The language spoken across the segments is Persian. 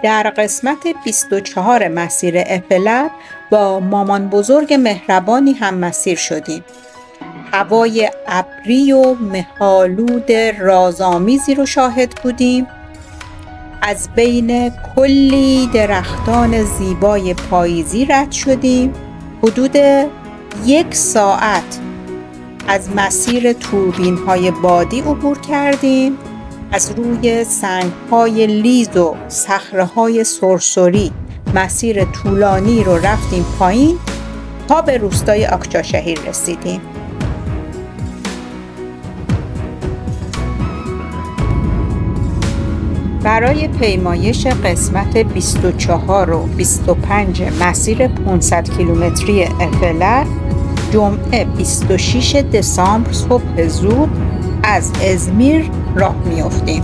در قسمت 24 مسیر افلر با مامان بزرگ مهربانی هم مسیر شدیم. هوای ابری و مه‌آلود رازآمیزی رو شاهد بودیم. از بین کلی درختان زیبای پاییزی رد شدیم. حدود 1 ساعت از مسیر توربین‌های بادی عبور کردیم. از روی سنگ‌های لیز و صخره‌های سرسری مسیر طولانی رو رفتیم پایین تا به روستای آقچاشهیر رسیدیم. برای پیمایش قسمت 24 و 25 مسیر 500 کیلومتری افلر جمعه 26 دسامبر صبح زود از ازمیر راه میافتیم.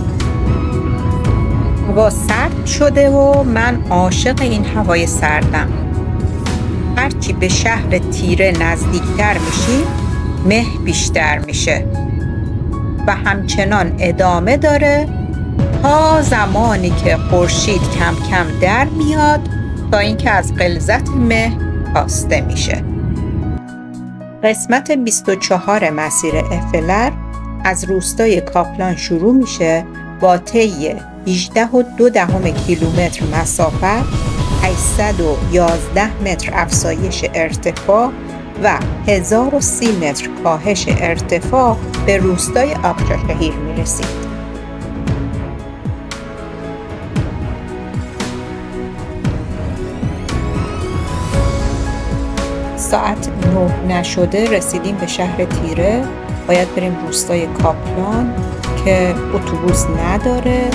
هوا سرد شده و من عاشق این هوای سردم. هرچی به شهر تیره نزدیکتر میشیم مه بیشتر میشه و همچنان ادامه داره تا زمانی که خورشید کم کم در میاد تا اینکه از غلظت مه کاسته میشه. قسمت 24 مسیر افلر از روستای کاپلان شروع میشه با طی 18.2 کیلومتر مسافت، 811 متر افزایش ارتفاع و 1030 متر کاهش ارتفاع به روستای آقچاشهیر میرسید. ساعت 9 نشده رسیدیم به شهر تیره. باید بریم روستای کاپلان که اتوبوس نداره.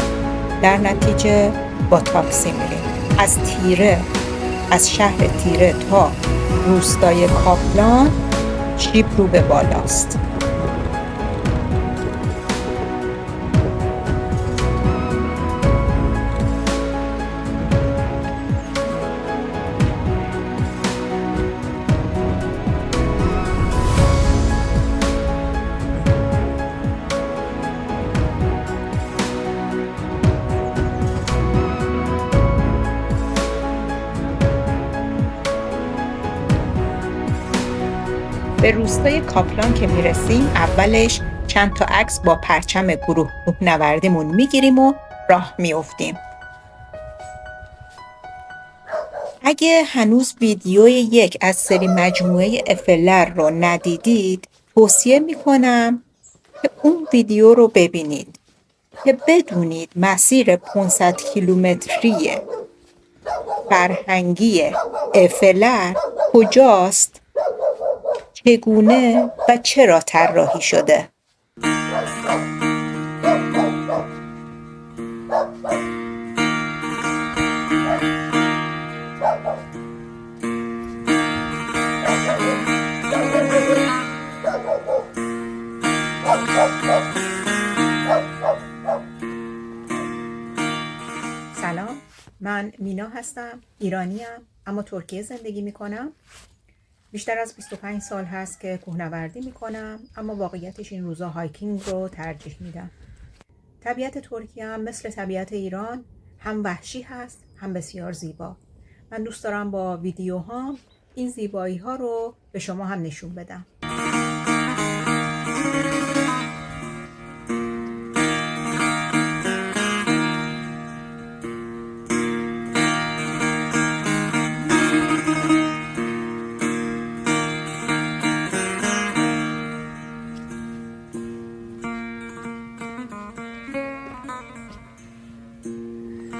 در نتیجه با تاکسی میریم. از شهر تیره تا روستای کاپلان جیپ رو به بالاست. به روستای کاپلان که میرسیم اولش چند تا عکس با پرچم گروه کوهنوردیمون میگیریم و راه میافتیم. اگه هنوز ویدیوی 1 از سری مجموعه افلر رو ندیدید توصیه میکنم که اون ویدیو رو ببینید که بدونید مسیر 500 کیلومتری فرهنگی افلر کجاست، چگونه و چرا طراحی شده. سلام، من مینا هستم. ایرانیم اما ترکیه زندگی میکنم. بیشتر از 25 سال هست که کوهنوردی میکنم، اما واقعیتش این روزا هایکینگ رو ترجیح میدم. طبیعت ترکیه هم مثل طبیعت ایران هم وحشی هست هم بسیار زیبا. من دوست دارم با ویدیوهام این زیبایی ها رو به شما هم نشون بدم.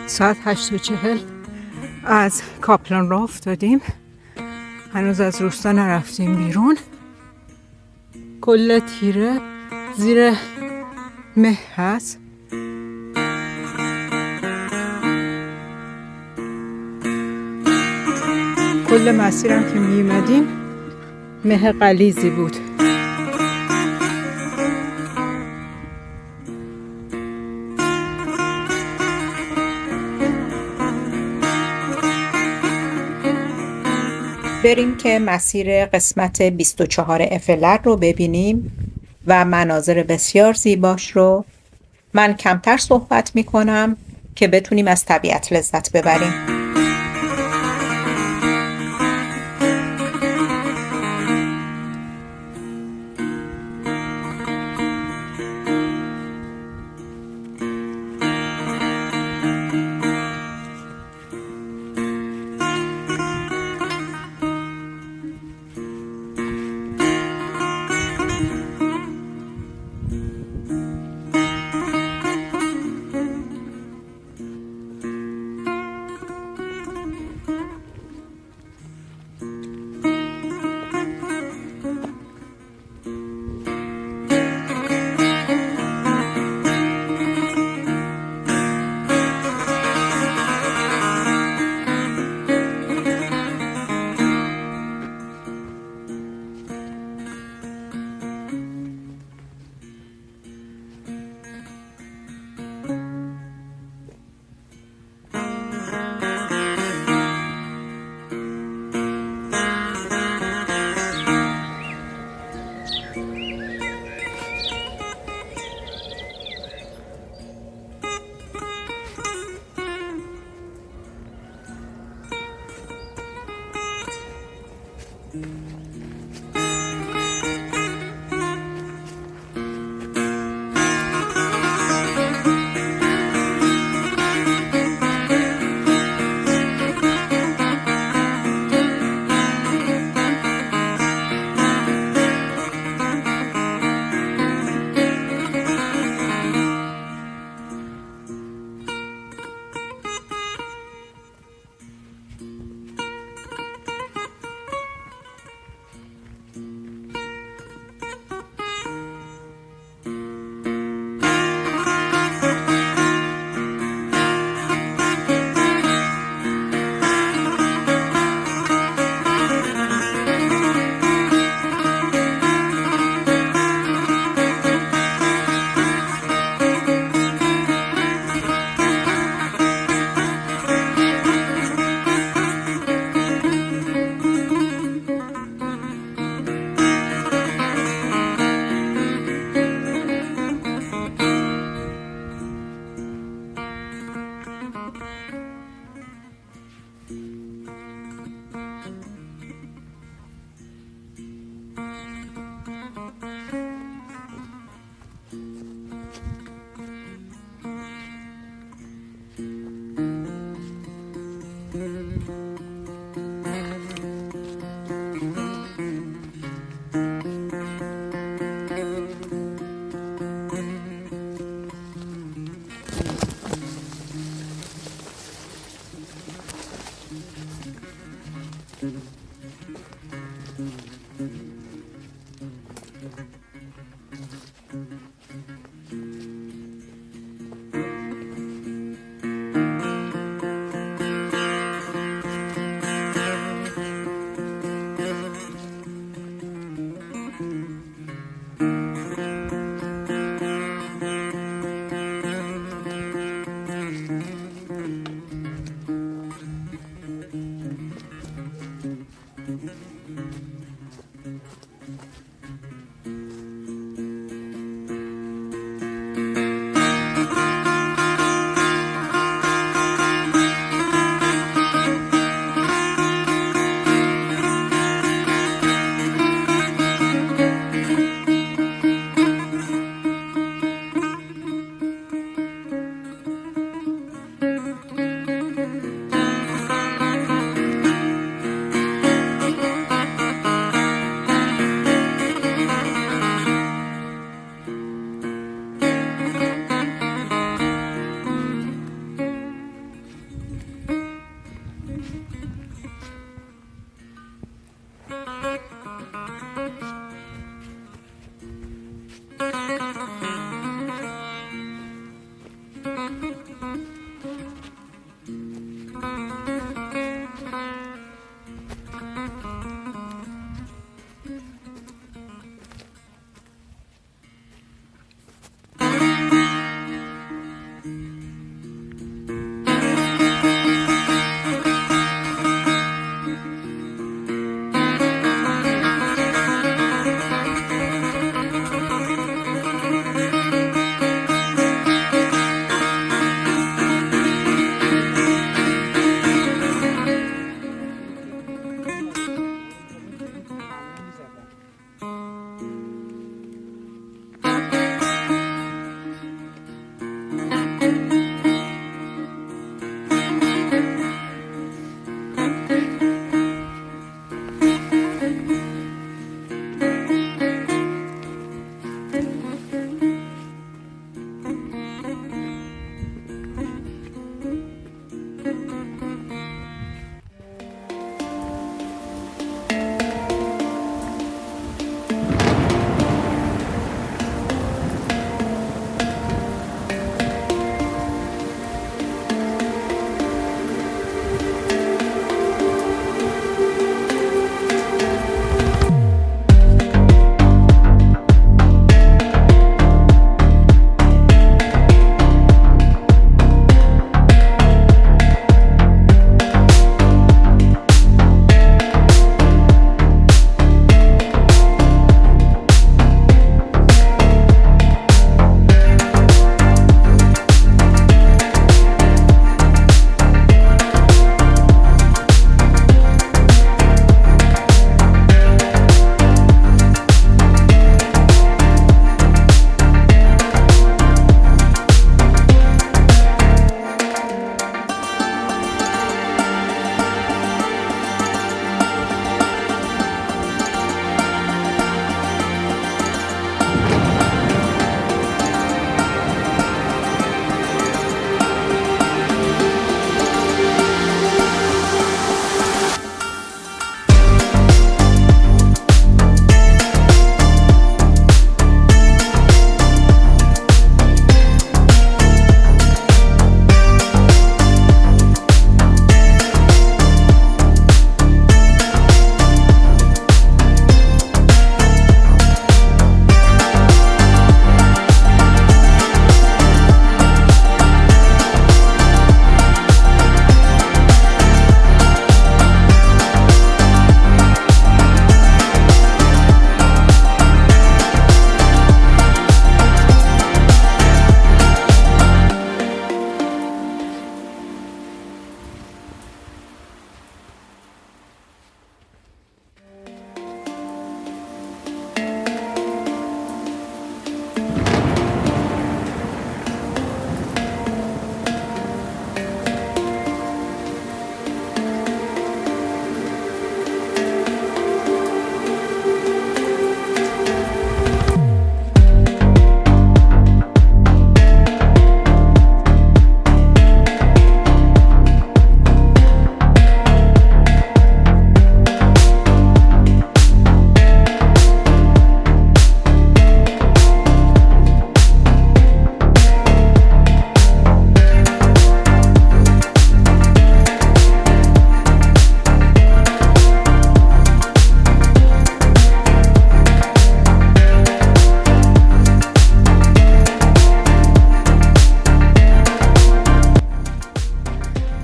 ساعت 8:40 از کاپلان راه افتادیم. هنوز از روستا نرفتیم بیرون. کل تیره زیر مه هست. کل مسیرم که میمدیم مه غلیظی بود. بریم که مسیر قسمت 24 افلر رو ببینیم و مناظر بسیار زیباش رو. من کمتر صحبت میکنم که بتونیم از طبیعت لذت ببریم.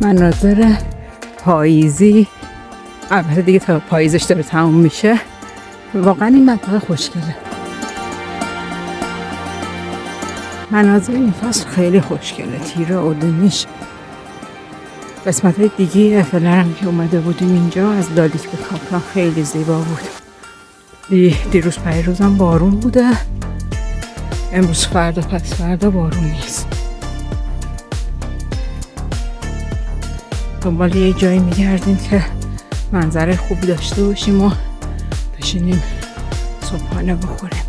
مناظر پاییزی، البته دیگه تا پاییزش داره تموم میشه. واقعا این منطقه خوشگله. مناظر این فصل خیلی خوشگله. تیره، اردنیش، قسمت های دیگه فلرم که اومده بودیم اینجا از لالیک به کاپلان خیلی زیبا بود. دیروز پیروز هم بارون بوده. امروز فردا پس فردا بارون نیست. دنبال یه جایی میگردیم که منظره خوبی داشته باشیم و بشینیم صبحانه بخوریم.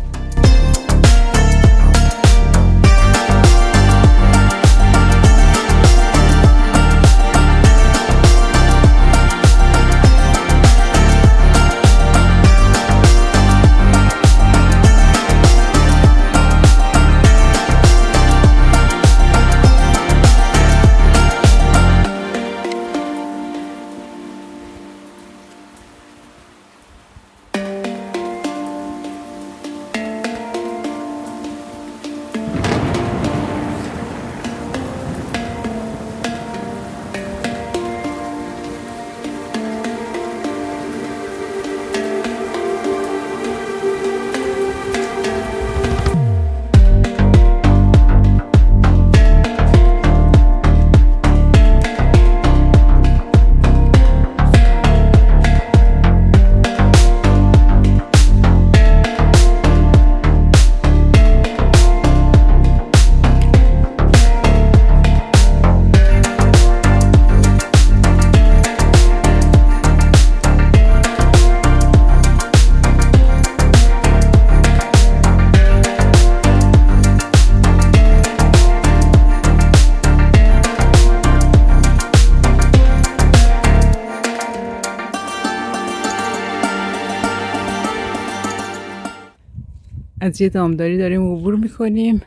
از یه دامداری داریم عبور میکنیم.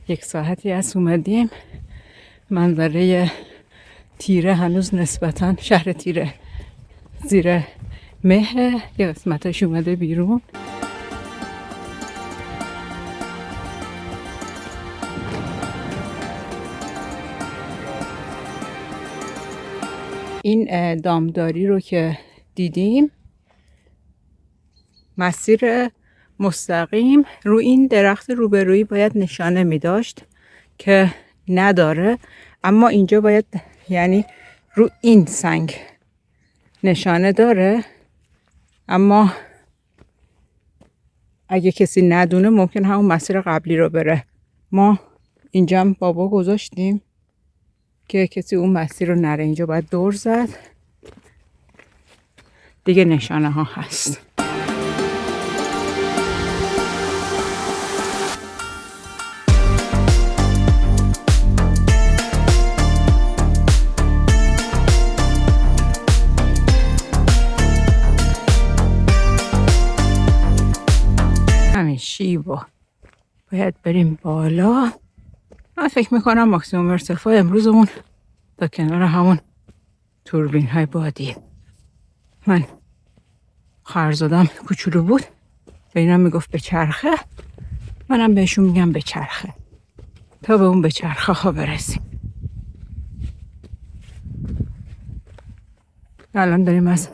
1 ساعتی از اومدیم. منظره تیره هنوز نسبتاً، شهر تیره زیر مه، یه قسمتش اومده بیرون. این دامداری رو که دیدیم مسیر مستقیم رو این درخت روبرویی باید نشانه می داشت که نداره، اما اینجا باید یعنی رو این سنگ نشانه داره، اما اگه کسی ندونه ممکن همون مسیر قبلی رو بره. ما اینجا هم بابا گذاشتیم که کسی اون مسیر رو نره. اینجا باید دور زد دیگه، نشانه ها هست. همین شیبا باید بریم بالا. من فکر میکنم ماکسیموم ارتفاع امروزمون تا کنار همون توربین های بادیه. من خواهرزادم کوچولو بود، به اینم میگفت به چرخه، منم بهشون میگم به چرخه، تا به اون به چرخه ها برسیم. الان داریم از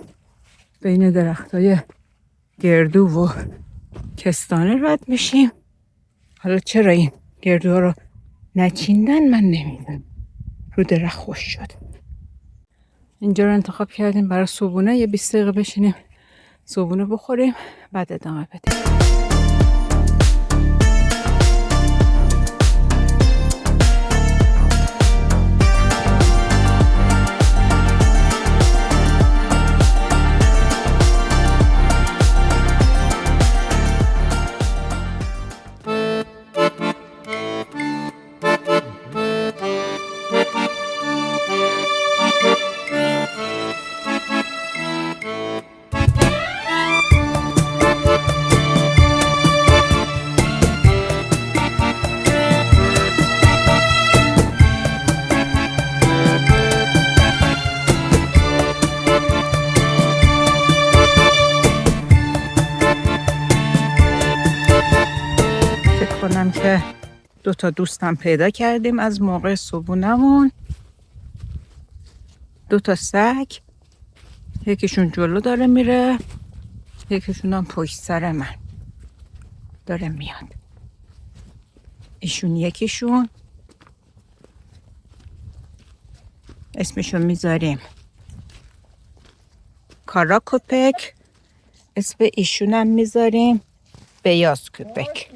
بین درخت های گردو و کستانه رد میشیم. حالا چرا این گردوها رو نچیندن من نمیدونم، رو درخت خوش شد. اینجا رو انتخاب کردیم برای صبحونه، یه 20 دقیقه بشینیم صبحونه بخوریم بعد ادامه بدیم. که 2 تا دوستم پیدا کردیم از موقع صبحونمون. 2 تا سگ، یکیشون جلو داره میره، یکیشون هم پشت سر من داره میاد. ایشون یکیشون، اسمشو میذاریم کارا کوپک، اسم ایشونم میذاریم بیاز کوپک.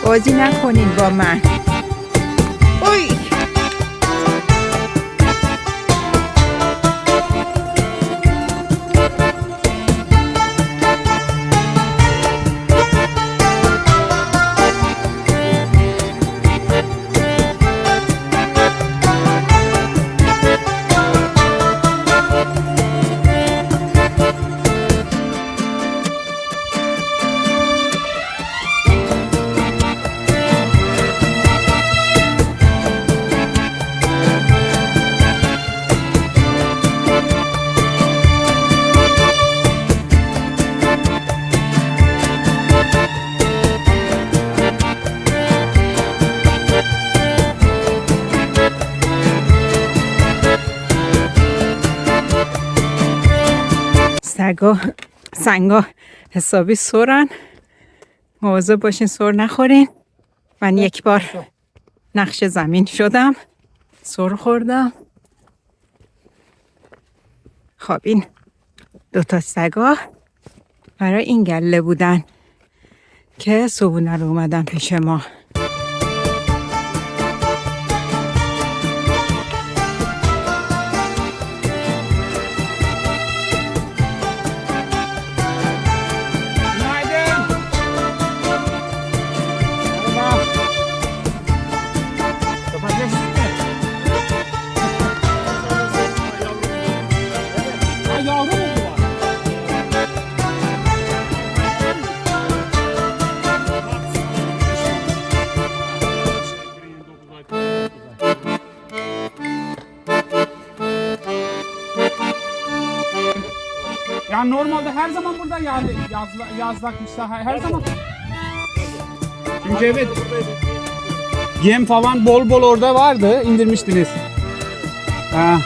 بازی نکنین با من. اوی سنگا حسابی سرن، مواظب باشین سر نخورین. من یک بار نقش زمین شدم، سر خوردم. خب این 2 تا سگا برای این گله بودن که صبحونه رو اومدن پیش ما. Yani normalde her zaman burada yani yazlık işte her zaman. Çünkü evet yem falan bol bol orada vardı, indirmiştiniz. Ha.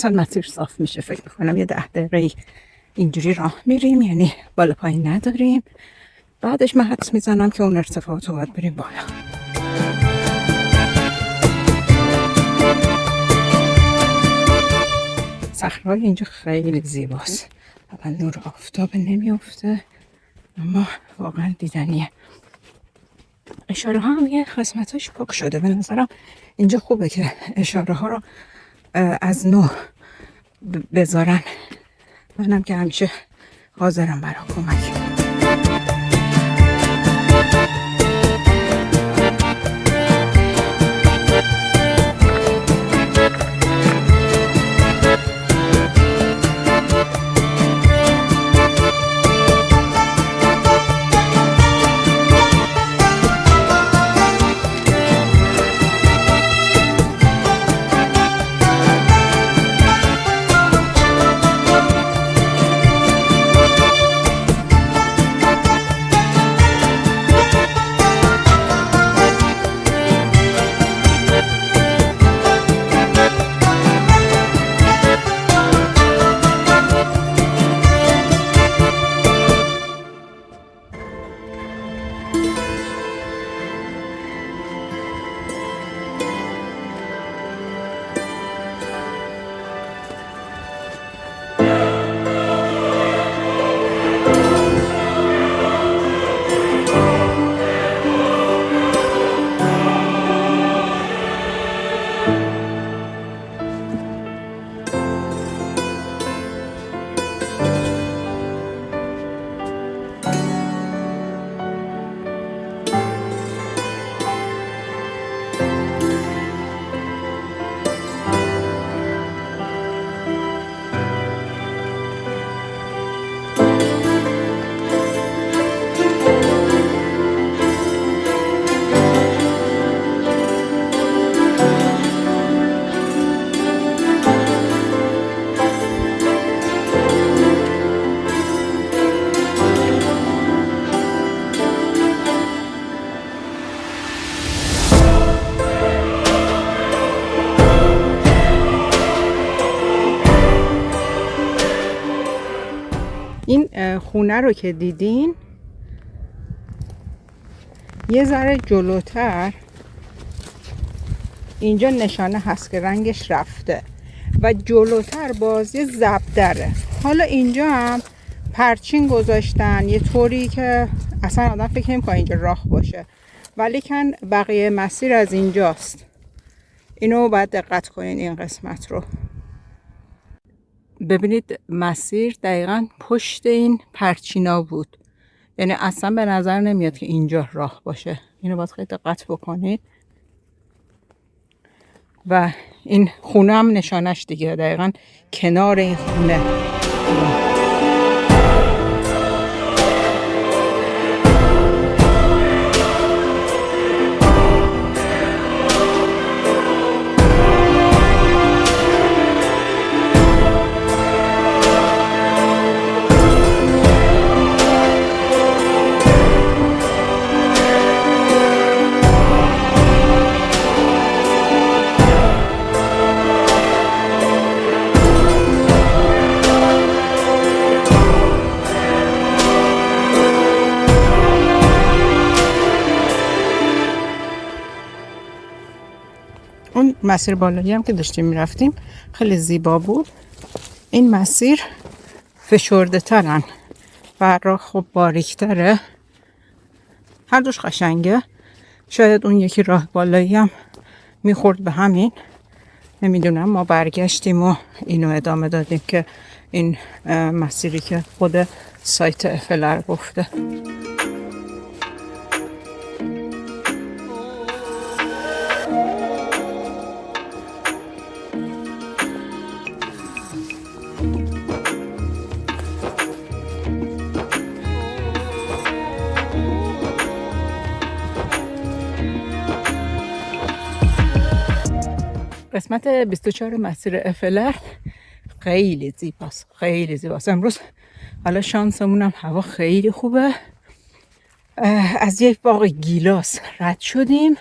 اصلا مسیر صاف میشه. فکر میکنم یه 10 دقیقه اینجوری راه میریم، یعنی بالا پایین نداریم. بعدش من حدس میزنم که اون ارتفاعات رو باید بریم بالا. صحرای اینجا خیلی زیباست. اول نور آفتاب نمیافته اما واقعا دیدنیه. اشاره ها هم یه قسمتاش پاک شده. به نظرم اینجا خوبه که اشاره ها رو از نو بذارن. منم که همیشه حاضرم برای کمک. این خونه رو که دیدین یه ذره جلوتر اینجا نشانه هست که رنگش رفته و جلوتر بازی زبدره. حالا اینجا هم پرچین گذاشتن یه طوری که اصلا آدم فکر نمی‌کنه اینجا راه باشه، ولی کن بقیه مسیر از اینجاست. اینو باید دقت کنین، این قسمت رو ببینید. مسیر دقیقاً پشت این پرچینا بود، یعنی اصلا به نظر نمیاد که اینجا راه باشه. اینو باید خیلی دقت بکنید. و این خونه هم نشانش دیگه دقیقاً کنار این خونه. اون مسیر بالایی هم که داشتیم میرفتیم خیلی زیبا بود. این مسیر فشرده ترن و راه خب باریک تره، هر دوش قشنگه. شاید اون یکی راه بالایی هم میخورد به همین، نمیدونم. ما برگشتیم و اینو ادامه دادیم که این مسیری که خود سایت افلر گفته. قسمت 24 مسیر افلر خیلی زیباست، خیلی زیباست. امروز حالا شانسمونم هوا خیلی خوبه. از یک باغ گیلاس رد شدیم.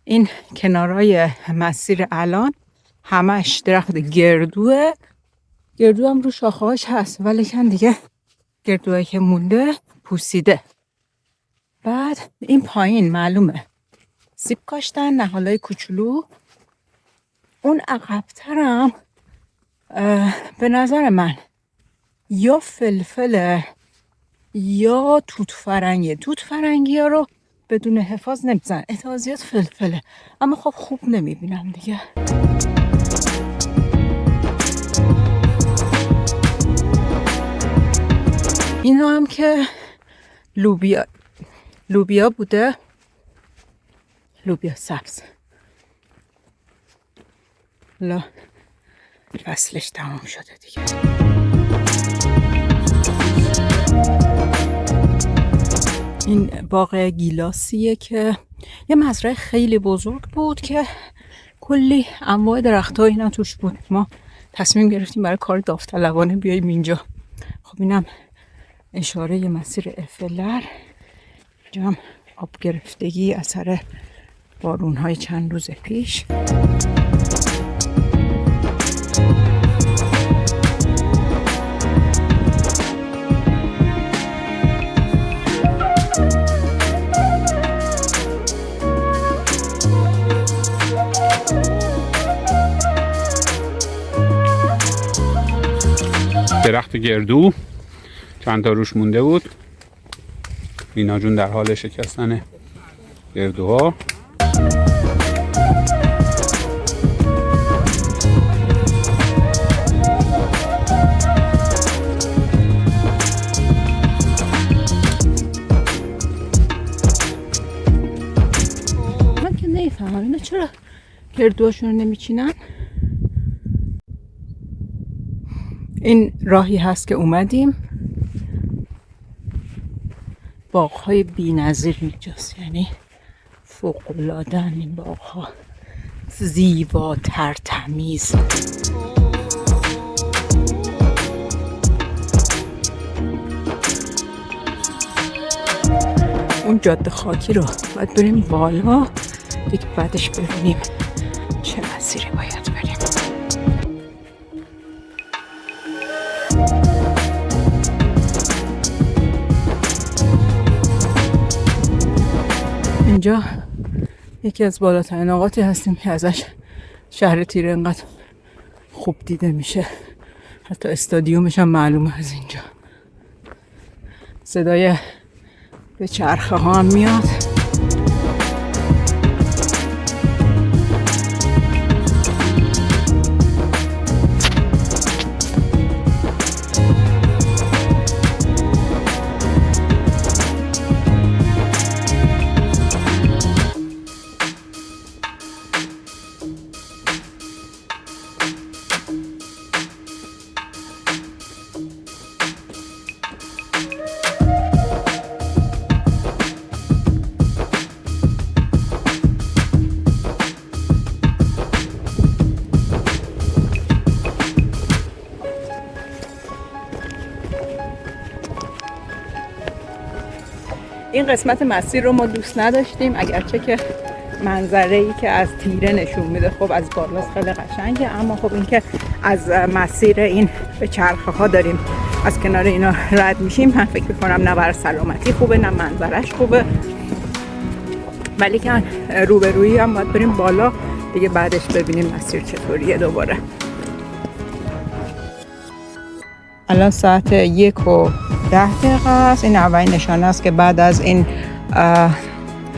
این کنارای مسیر الان همش درخت گردوه. گردو هم رو شاخه‌هاش هست ولی کن دیگه گردوهایی که مونده پوسیده. بعد این پایین معلومه سیب کاشتن، نهالای کوچولو. اون عقب‌ترم به نظر من یا فلفله یا توت فرنگی. توت فرنگی ها رو بدون حفاظ نمیزن، احتمالیت فلفله، اما خب خوب نمیبینم دیگه. اینا هم که لوبیا بوده، لوبیا سبز. لا فصلش تمام شده دیگه. این باغ گیلاسیه که یه مزرعه خیلی بزرگ بود که کلی انواع درخت‌ها اینا توش بود. ما تصمیم گرفتیم برای کار داوطلبانه بیاییم اینجا. خب اینم اشاره یه مسیر افلر. اینجا هم آب گرفتگی اثر بارون‌های چند روز پیش. درخت گردو چند تا روش مونده بود. اینا جون در حال شکستن گردوها. من که نمیفهمم اینا چرا گردوهاشون رو نمیچینن. این راهی هست که اومدیم. باغ‌های بی‌نظیر اینجاست، یعنی فوق‌العاده‌ان این باغ‌ها، زیباتر، تمیز. اون جاده خاکی رو باید بریم بالا دیگه، بعدش ببینیم چه مسیری باید بریم. اینجا یکی از بالاترین نقاطی هستیم که ازش شهر تیره انقدر خوب دیده میشه. حتی استادیومش هم معلومه از اینجا. صدای به چرخه ها هم میاد. این قسمت مسیر رو ما دوست نداشتیم، اگرچه که منظره‌ای که از تیره نشون میده خب از بالا خیلی قشنگه، اما خب این که از مسیر این به چرخه ها داریم از کنار اینا رد میشیم، من فکر میکنم نه برای سلامتی خوبه نه منظرش خوبه. ولی که روبرویی هم باید بریم بالا دیگه، بعدش ببینیم مسیر چطوریه دوباره. الان ساعت 1:10 است. این اولین نشانه است که بعد از این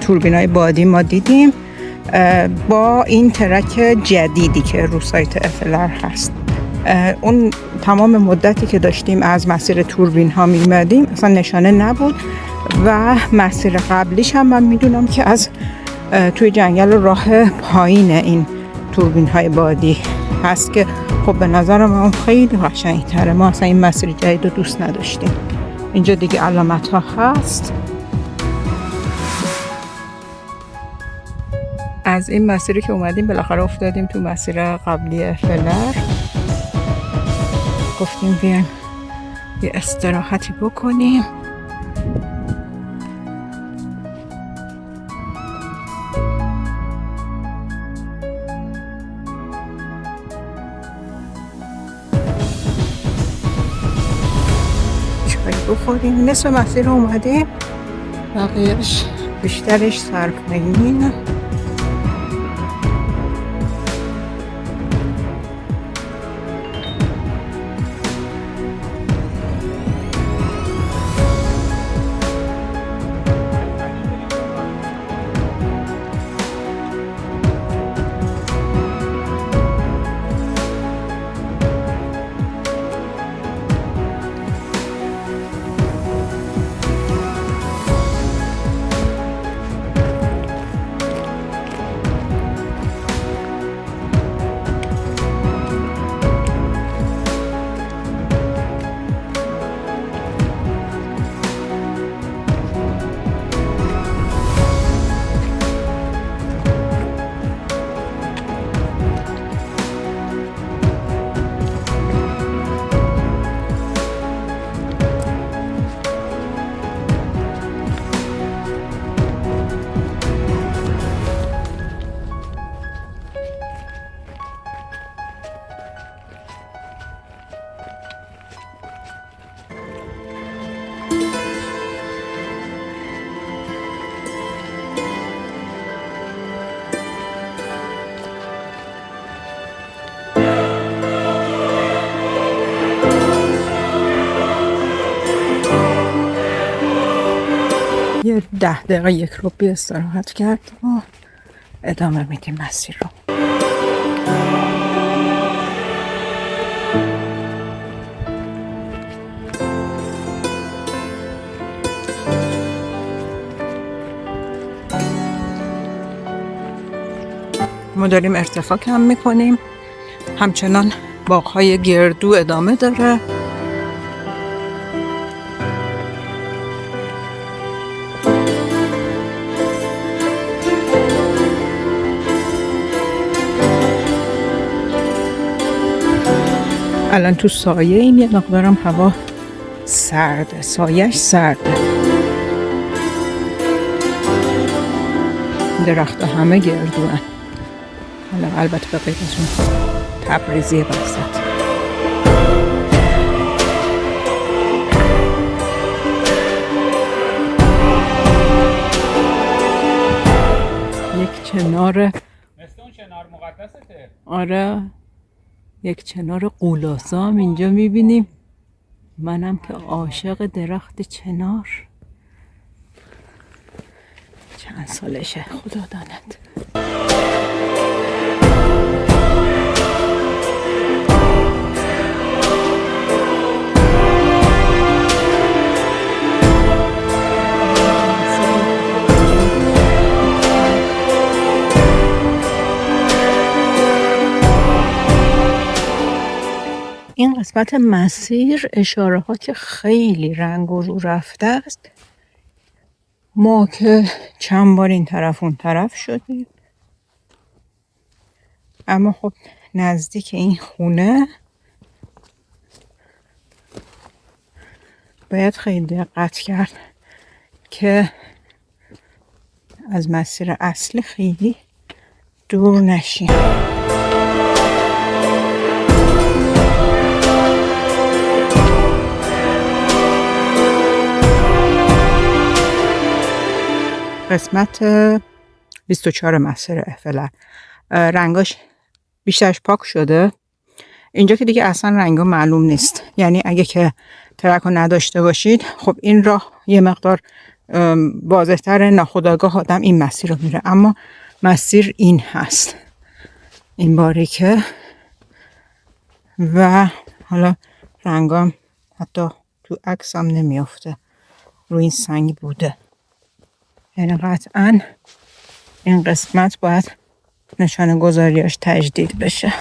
توربینای بادی ما دیدیم با این ترک جدیدی که رو سایت افلر هست. اون تمام مدتی که داشتیم از مسیر توربین ها میمدیم اصلا نشانه نبود و مسیر قبلیش هم من میدونم که از توی جنگل راه پایین این توربین های بادی هست که خب به نظر من خیلی قشنگ تره. ما اصلا این مسیر جدید رو دوست نداشتیم. اینجا دیگه علامت ها هست. از این مسیری که اومدیم بالاخره افتادیم تو مسیر قبلی فلر. گفتیم بیایم یه استراحتی بکنیم. بخوریم. نصف مسیر رو اومدیم، بقیهش بیشترش سرپنینه. یه 10 دقیقه یک رو بی استراحت کرد و ادامه میدیم مسیر رو. ما داریم ارتفاع کم میکنیم، همچنان باغ‌های گردو ادامه داره. الان تو سایه این یه مقدارم هوا سرده، سایهش سرده. درخت همه گردو هن. حالا البته به غیر از اون تبریزی وسط. یک چنار، مثل اون چنار مقدسته. آره، یک چنار قولاسا هم اینجا میبینیم. منم که عاشق درخت چنار. چند سالشه خدا داند. این قسمت مسیر اشاره ها که خیلی رنگ و رو رفته است. ما که چند بار این طرف اون طرف شدیم، اما خب نزدیک این خونه باید خیلی دقت کرد که از مسیر اصلی خیلی دور نشیم. قسمت 24 مسیر افلر رنگاش بیشترش پاک شده. اینجا که دیگه اصلا رنگا معلوم نیست، یعنی اگه که ترک رو نداشته باشید خب این راه یه مقدار واضح‌تر، ناخودآگاه آدم این مسیر رو میره، اما مسیر این هست، این باریکه و حالا رنگام حتی تو عکس هم نمیافته، روی این سنگ بوده. یعنی قطعاً این قسمت باید نشانه گذاریاش تجدید بشه.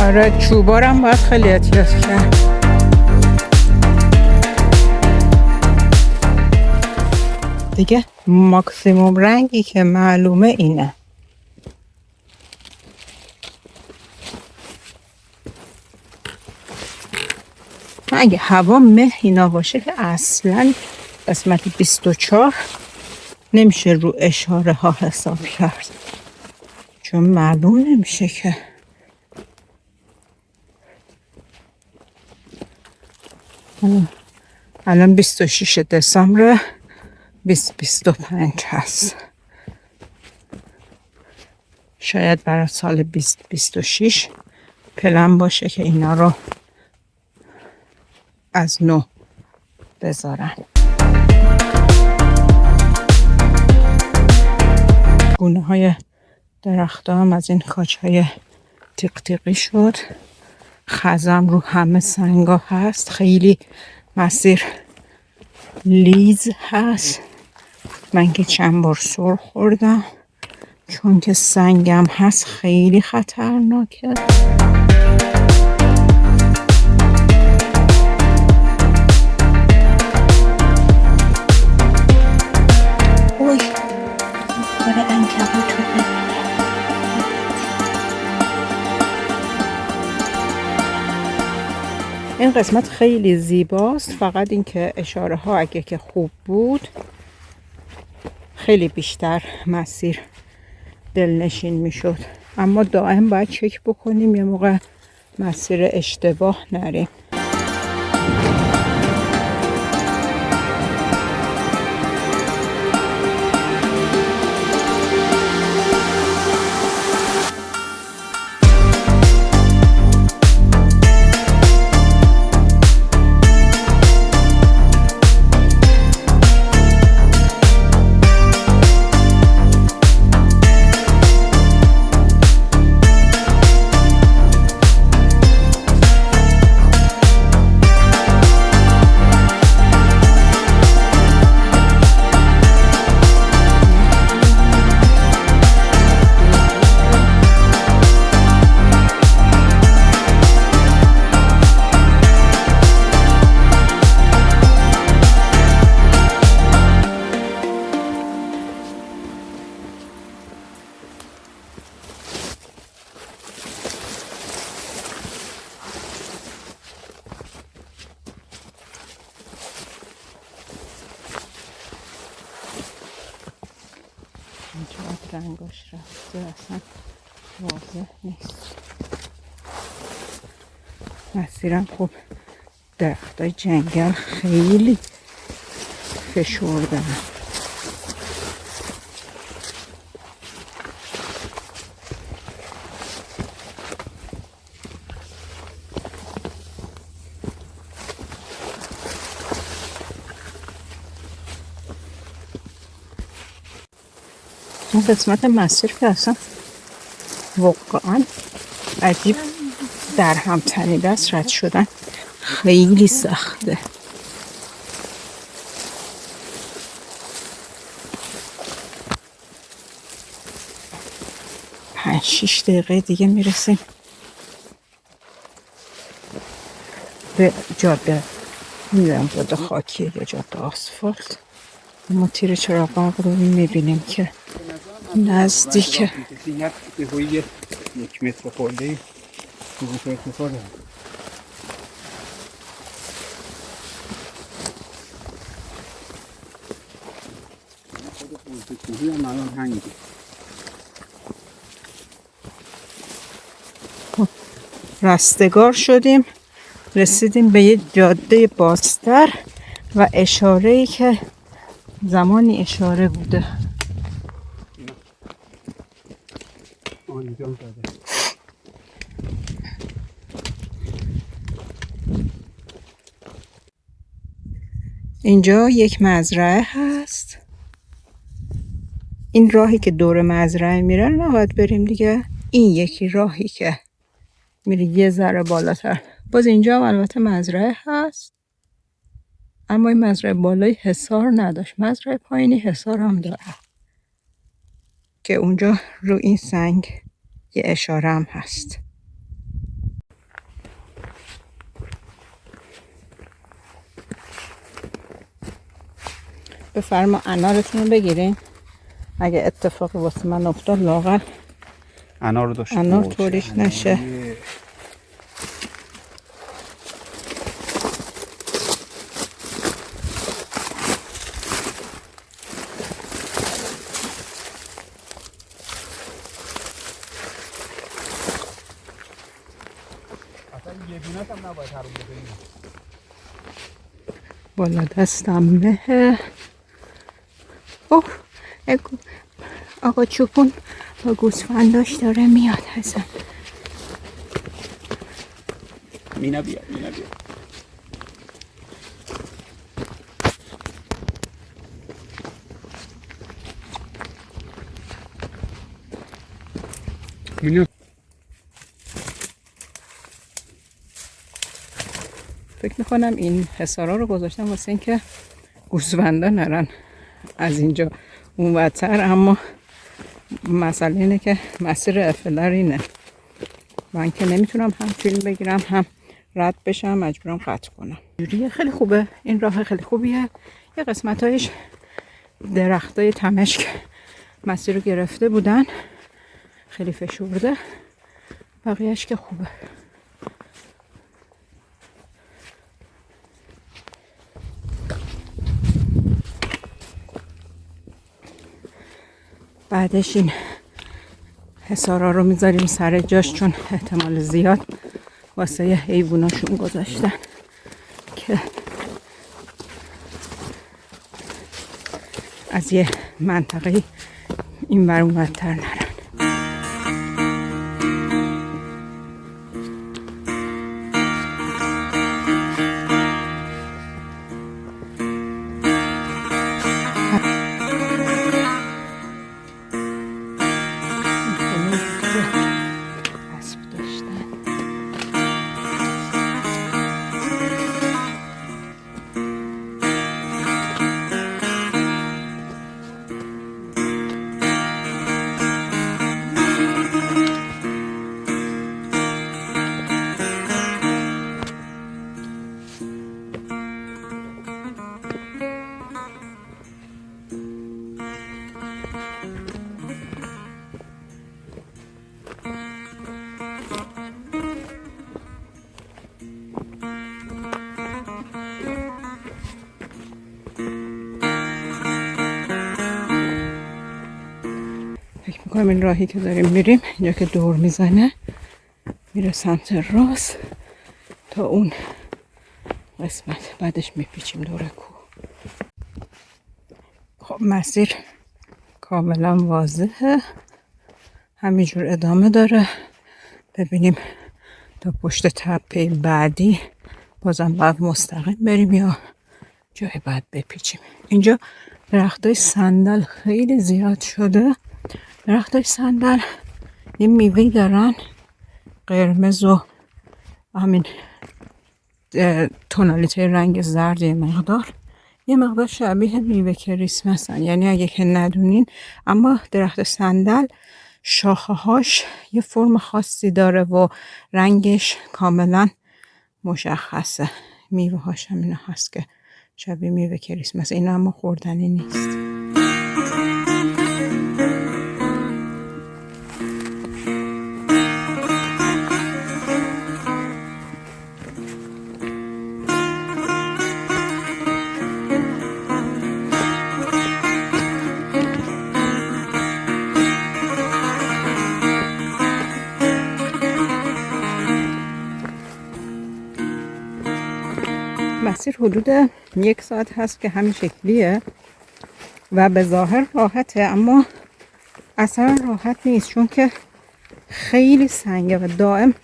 آره چوبارم باید خیلی احتیاط کرد. دیگه ماکسیموم رنگی که معلومه اینه. اگه هوا مه اینا باشه که اصلا قسمت 24 نمیشه رو اشاره ها حساب کرد، چون معلوم نمیشه که. الان 26 دسامبر 2025 هست. شاید برای سال 2026 پلن باشه که اینا رو از نو بذارن. گونه های درخت هم از این کاج های تیق تیقی شد. خزم رو همه سنگا هست. خیلی مسیر لیز هست. من که چند بار سر خوردم چون که سنگم هست، خیلی خطرناکه. این قسمت خیلی زیباست، فقط این که اشاره ها اگه که خوب بود خیلی بیشتر مسیر دلنشین میشد، اما دائم باید چک بکنیم یه موقع مسیر اشتباه نریم. اینجا رنگاش رفته، اصلا واضح نیست. مسیرم خوب، درختای جنگل خیلی فشردن. این قسمت مسیر که اصلا واقعا عجیب در هم تنیده است، رد شدن خیلی سخته. 5-6 دقیقه دیگه میرسیم به جاده، میدونم جاده خاکیه یا جاده آسفالت. ما تیر چراغ رو میبینیم که نزدیکه. 1 متر خورده ارتفاع داره. رستگار شدیم، رسیدیم به یه جاده بازتر و اشاره‌ای که زمانی اشاره بوده. اینجا یک مزرعه هست. این راهی که دور مزرعه میره نباید بریم دیگه. این یکی راهی که میره یه ذره بالاتر. باز اینجا هم البته مزرعه هست، اما این مزرعه بالایی حصار نداشت. مزرعه پایینی حصار هم داره که اونجا رو این سنگ یه اشاره هم هست. بفرما انارتون رو بگیرین. اگه اتفاقی واسه من افتاد لاغر انار رو داشت. انار توریش نشه. بالا دستم مه. اوه آقا چوپون با گوسفنداش داره میاد حسن. مینا بیا. مینا فکر میکنم این حصارا رو گذاشتم واسه اینکه گوسفندا نرن از اینجا اونورتر، اما مسئله اینه که مسیر افلر اینه. من که نمیتونم هم فیلم بگیرم هم رد بشم، مجبورم قطع کنم. جوریه خیلی خوبه، این راه خیلی خوبیه. یه قسمتایش درختای تمشک مسیر رو گرفته بودن، خیلی فشرده، بقیهش که خوبه. بعدش این حصارا رو میذاریم سر جاش، چون احتمال زیاد واسه حیواناشون گذاشتن که از یه منطقه این ور اون ورتر نرن. میکنم این راهی که داریم میریم اینجا که دور میزنه میره سمت راست تا اون قسمت، بعدش میپیچیم دور کوه. خب مسیر کاملا واضحه، همینجور ادامه داره. ببینیم تا پشت تپه بعدی بازم باید مستقیم بریم یا جای بعد بپیچیم. اینجا درختای صندل خیلی زیاد شده. درختای صندل یه میوهی دارن قرمز و همین تونالیته رنگ زرد، یه مقدار شبیه میوه کریسمسن. یعنی اگه که ندونین، اما درخت صندل شاخه هاش یه فرم خاصی داره و رنگش کاملا مشخصه. میوه هاش هم اینا هست که شبیه میوه کریسمس، اینا اما خوردنی نیست. مسیر حدود 1 ساعت هست که همین شکلیه و به ظاهر راحته، اما اصلا راحت نیست، چون که خیلی سنگه و دائم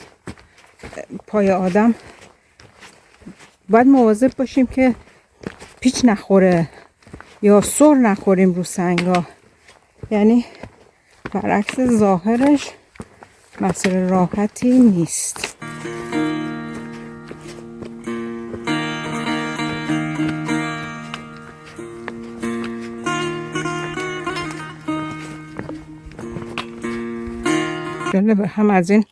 پای آدم باید مواظب باشیم که پیچ نخوره یا سر نخوریم رو سنگا. یعنی برعکس ظاهرش مسیر راحتی نیست. جالبه، هم از این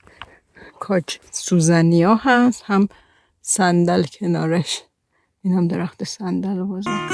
کاج سوزنی ها هست، هم صندل کنارش. این هم درخت صندل بزرگ.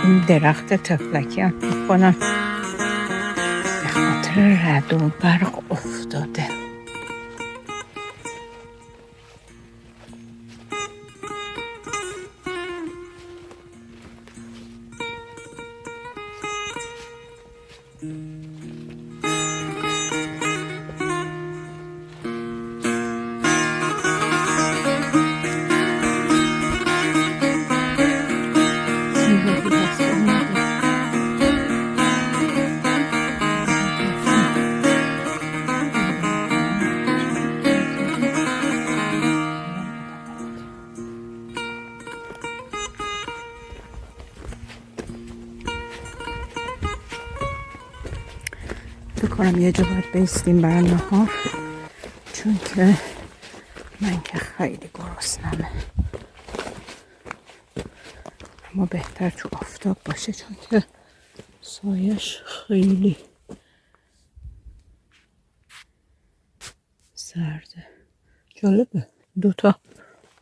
این درخت تفلکی هم میکنم به خاطر رعد و برق افتاده. بکنم یه جا باید بیستیم برای نهار، چون که من که خیلی گرسنمه، اما بهتر تو آفتاب باشه چون که سایش خیلی سرده. جالبه 2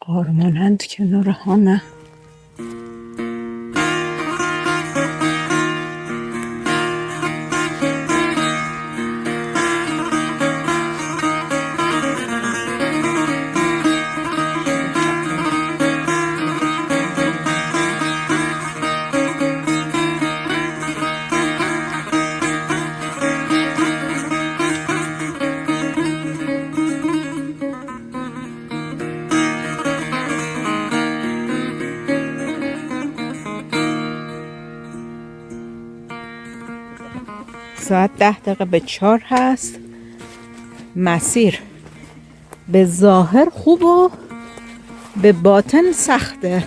قارمانند کنار همه. ساعت 4:10 هست. مسیر به ظاهر خوب و به باطن سخته،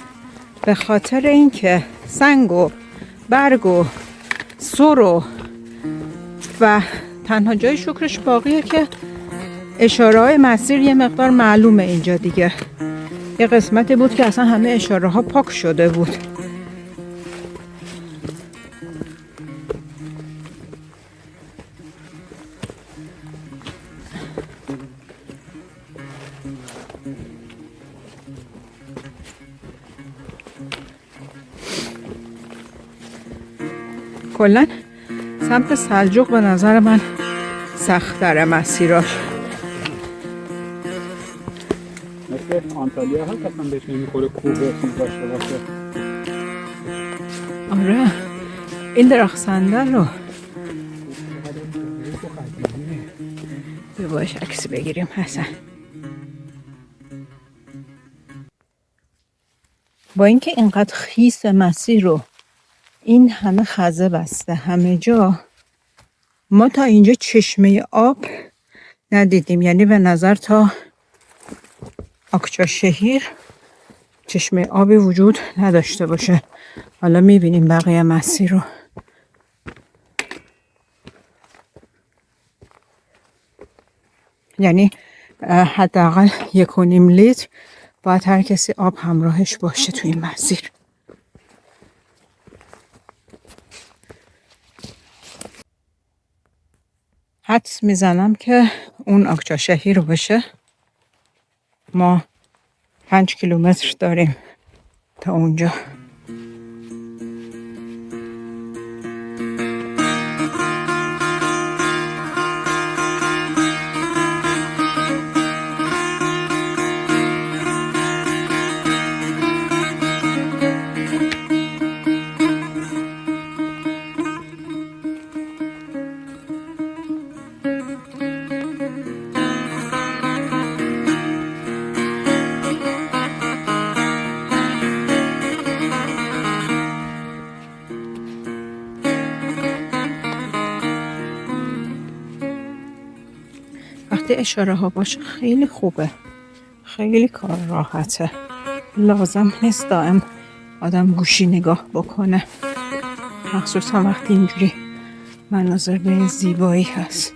به خاطر اینکه سنگ و برگ و سر و تنها جای شکرش باقیه که اشاره های مسیر یه مقدار معلومه اینجا دیگه. یه قسمتی بود که اصلا همه اشاره ها پاک شده بود. کلن سمت سلجوق به نظر من سخت تره مسیراش. مثل آنتالیا ها که اصلا بهش نمیخوره کوه چیز داشته باشه. آره این درخت صندل رو باش عکس بگیریم حسن. با اینکه اینقدر خیس مسیر رو این همه خزه بسته همه جا، ما تا اینجا چشمه آب ندیدیم. یعنی به نظر تا آقچاشهیر چشمه آبی وجود نداشته باشه. حالا میبینیم بقیه مسیر رو. یعنی حداقل 1.5 لیتر باید هر کسی آب همراهش باشه تو این مسیر. حدس میزنم که اون آقچاشهیر رو باشه. ما 5 کیلومتر داریم تا اونجا. وقتی اشاره ها باشه خیلی خوبه، خیلی کار راحته، لازم نیست دائم آدم گوشی نگاه بکنه، مخصوصا وقتی اینجوری مناظر به زیبایی هست.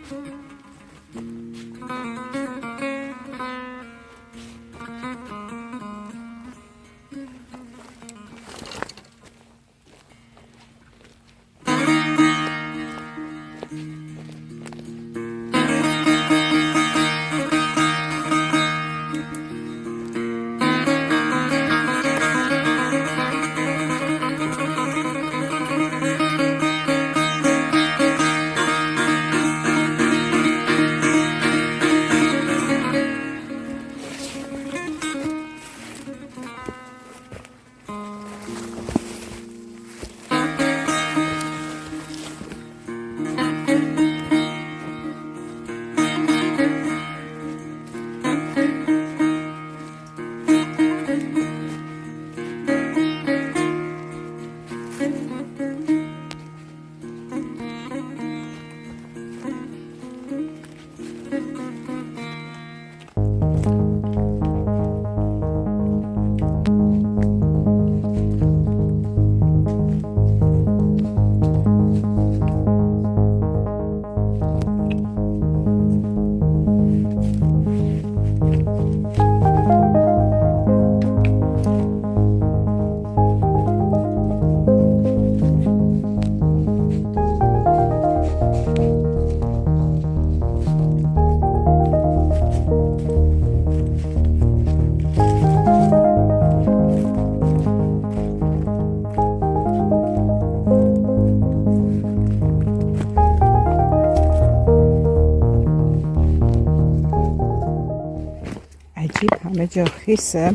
همه جا خیسه.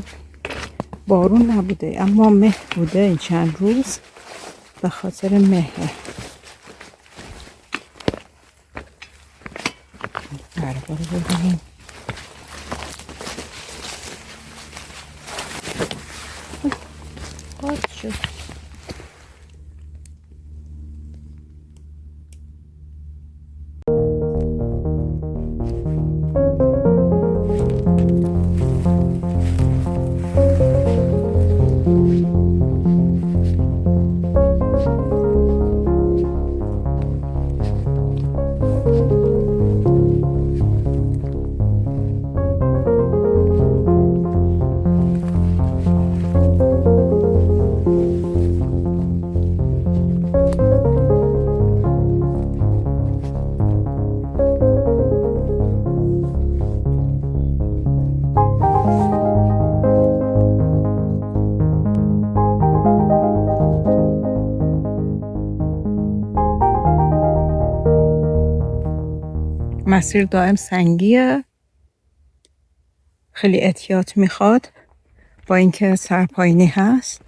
بارون نبوده اما مه بوده این چند روز، به خاطر مهه. برگا رو ببینیم. باز شد. مسیر دائم سنگیه، خیلی احتیاط میخواد با اینکه سرپایینی هست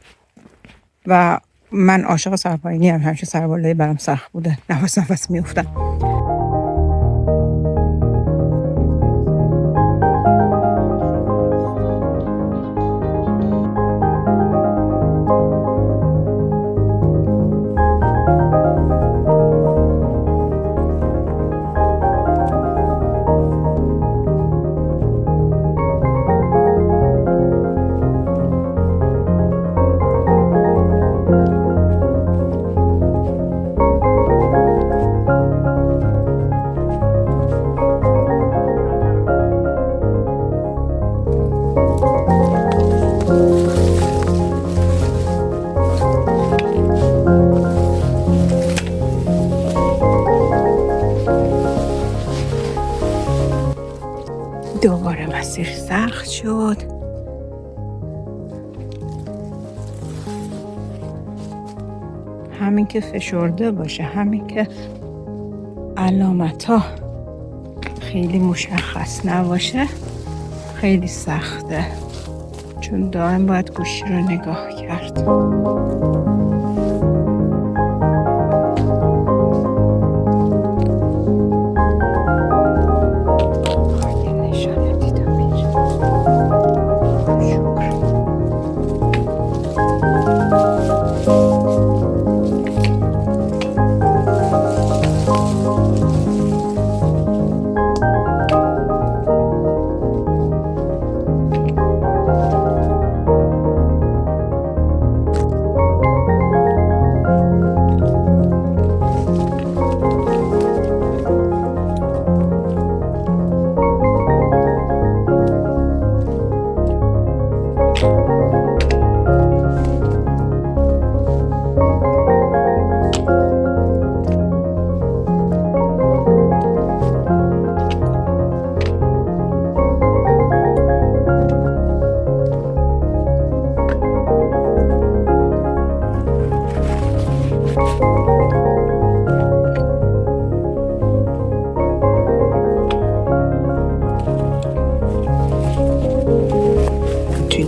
و من عاشق سرپایینی هم، همیشه سربالایی برام سخت بوده، نفس میافتم. دوباره مسیر سخت شد. همین که فشرده باشه، همین که علامت ها خیلی مشخص نباشه خیلی سخته، چون دائم باید گوشی رو نگاه کرد.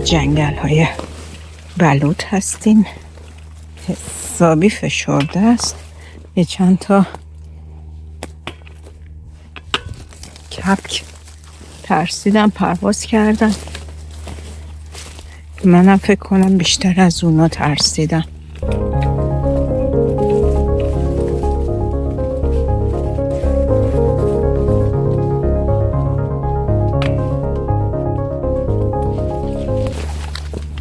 جنگل های بلوط هستیم، حسابی فشرده است. یه چند تا کپک ترسیدم پرواز کردن، منم فکر کنم بیشتر از اونا ترسیدم.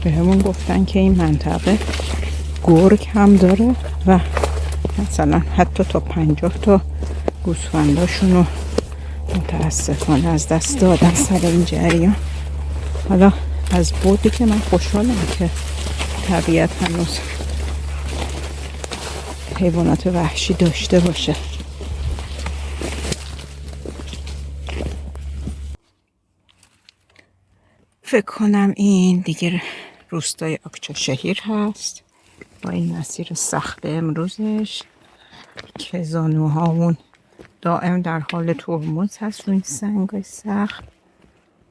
بهمون گفتن که این منطقه گرگ هم داره و مثلا حتی تا 50 تا گوسفنداشونو متاسفانه از دست دادن سر این جریان. حالا از بودی که من خوشحالم که طبیعت هنوز حیوانات وحشی داشته باشه. فکر کنم این دیگه روستای آقچاشهیر هست با این مسیر سخت امروزش که زانوهامون دائم در حال ترمز هست روی سنگای سخت.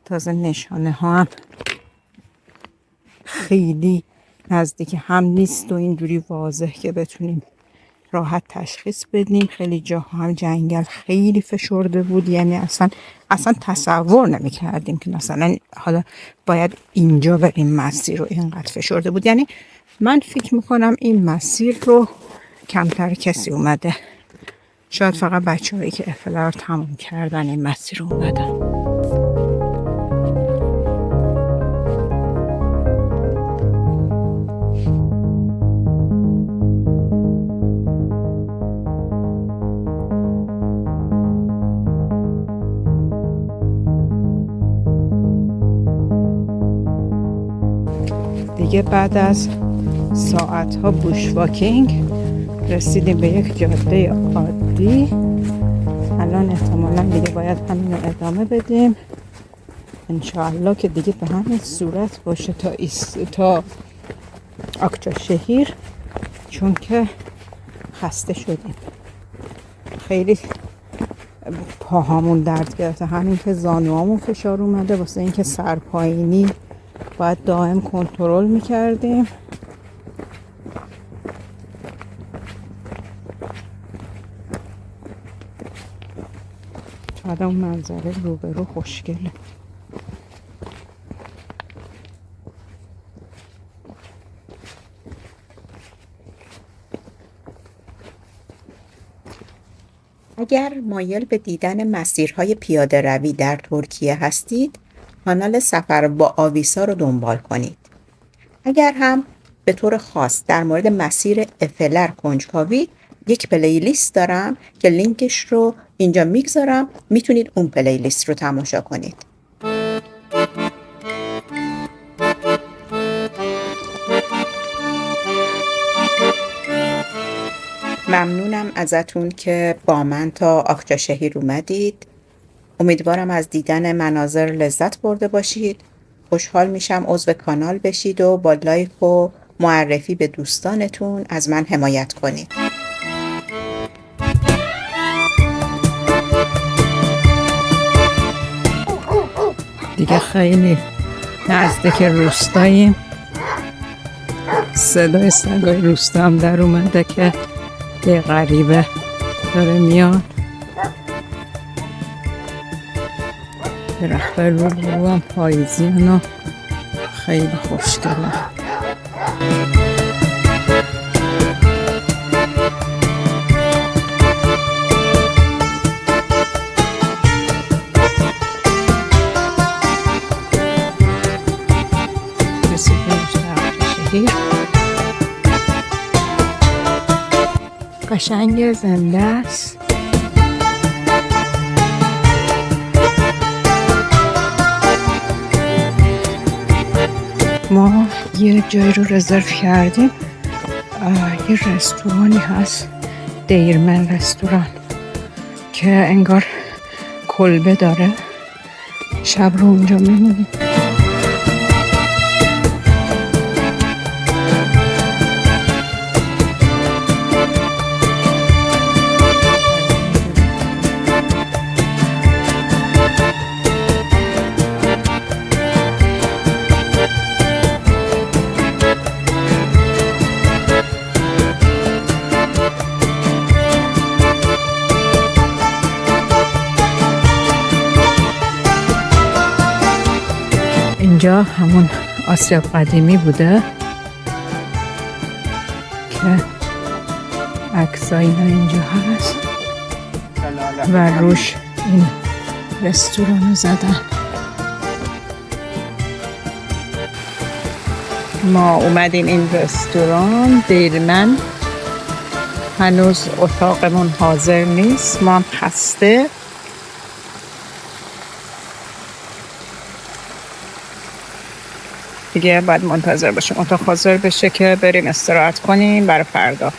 تازه نشانه ها هم خیلی نزدیک هم نیست و اینجوری واضح که بتونیم راحت تشخیص بدیم. خیلی جاها هم جنگل خیلی فشرده بود، یعنی اصلا تصور نمی کردیم که مثلا حالا باید اینجا بریم، مسیر رو اینقدر فشرده بود. یعنی من فکر میکنم این مسیر رو کمتر کسی اومده، شاید فقط بچه‌هایی که افلا رو تموم کردن این مسیر رو اومدن. دیگه بعد از ساعت‌ها بوش واکینگ رسیدیم به یک جاده عادی. الان احتمالاً دیگه باید همین رو ادامه بدیم انشاءالله که دیگه به همین صورت باشه تا آقچاشهیر، چون که خسته شدیم، خیلی پاهامون درد گرفته، همین که زانوامون فشار اومده، واسه اینکه سرپایینی باید دائم کنترل میکردیم. چقدر اون منظره روبرو خوشگله. اگر مایل به دیدن مسیرهای پیاده روی در ترکیه هستید، کانال سفر با آویسا رو دنبال کنید. اگر هم به طور خاص در مورد مسیر افلر کنجکاوی، یک پلیلیست دارم که لینکش رو اینجا میگذارم، میتونید اون پلیلیست رو تماشا کنید. ممنونم ازتون که با من تا آقچاشهیر اومدید. امیدوارم از دیدن مناظر لذت برده باشید. خوشحال میشم عضو کانال بشید و با لایک و معرفی به دوستانتون از من حمایت کنید. دیگه خیلی نزدیک روستاییم. صدای سگای روستا هم در اومده که یه غریبه داره میاد. درخت رو هم پاییزیان و خیلی خوشگله. قشنگ زنده است. ما یه جای رو رزرو کردیم، یه رستورانی هست، دیرمن رستوران، که انگار کلبه داره. شب رو اونجا میمونیم. اینجا همون آسیاب قدیمی بوده که عکسای اینا اینجا هست و روش این رستوران رو زدن. ما اومدیم این رستوران دیرمن، هنوز اتاقمون حاضر نیست، ما هم خسته. دیگه باید منتظر باشیم اتاق حاضر بشه که بریم استراحت کنیم برای فردا.